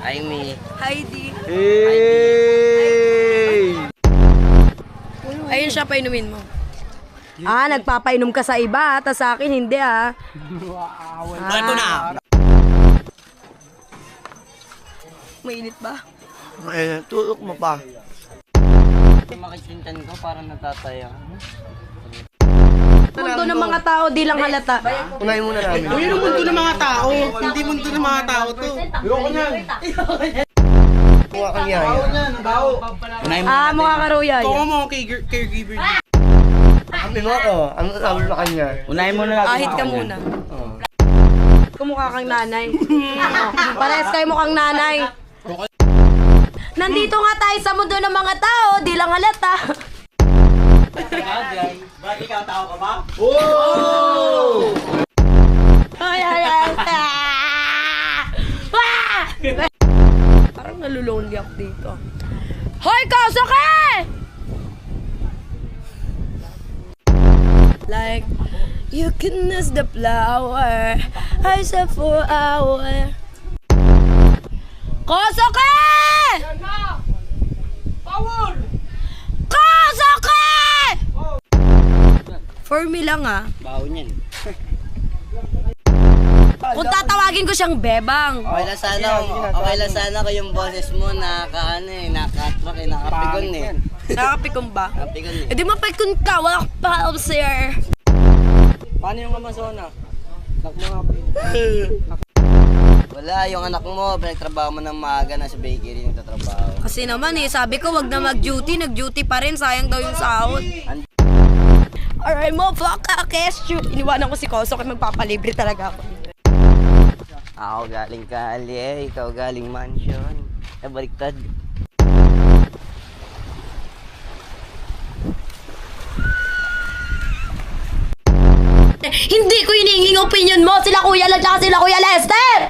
Amy. Heidi. Hey! Ayun siya, painumin mo. Nagpapainom ka sa iba, tas sa akin hindi Ito na. Mainit ba? Eh, tulok mo pa. Makisintan ko parang natataya. Mundo ng mga tao, di lang halata. Unahin muna namin. Uy, yung mundo ng mga tao. Hindi mundo ng mga tao to. Ayoko niyan. Kuha kang yaya. Mukha ka raw yan. Kung mo caregiver niya. Kami mo ako. Ano sabi sa kanya? Unahin mo na natin. Ahit ka muna. Kumukha kang nanay. Parehas kayo mukhang nanay. Nandito nga tayo sa mundo ng mga tao, di lang halata. Bakit ikaw tao ka ba? Ay. Parang nalulonely ako dito. Hoy, Kosuke! Like, you can miss the flower, I said for hour. Kosuke! Power! Kosuke! For me lang Baho niyan. Kung tatawagin ko siyang bebang. Okay lang sana ko yung boses mo naka-track nakapigon Nakapikon ba? Nakapigon Eh di mapikon ka, wala kang pa sir. Paano yung Amazona? Anak mo nga Wala, yung anak mo, pinagtrabaho mo ng maaga na sa bakery nagtatrabaho. Kasi naman sabi ko wag na mag-duty, nag-duty pa rin, sayang daw yung sahod. Alright mo, fuck ka, kesyo. Iniwanan ko si Koso kaya magpapalibre talaga ako. Ako galing Kali, ikaw galing mansion. Baliktad. Hindi ko hinihinging opinion mo, sila Kuya Lan at sila Kuya Lester!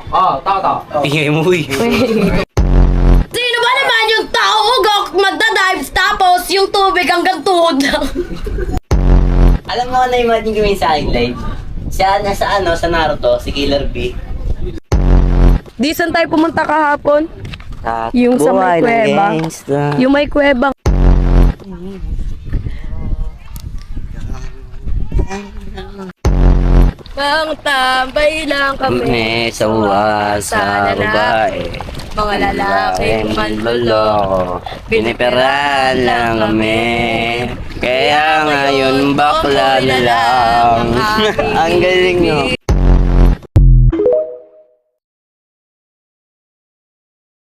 Ingay mo Sino ba naman yung tao ugok magda-dives tapos yung tubig hanggang tuhod lang? Alam mo na imagine ko yung sa highlight. Siya nasa sa Naruto, si Killer B. Di saan tayo pumunta kahapon? Yung sa may kuweba. Yung may kuweba. Pang tambay lang kami Sa uwas, sa babae. Mga lalaking manloloko, Piniperan lang kami. Kaya ngayon bakla na lang. Ang galing no.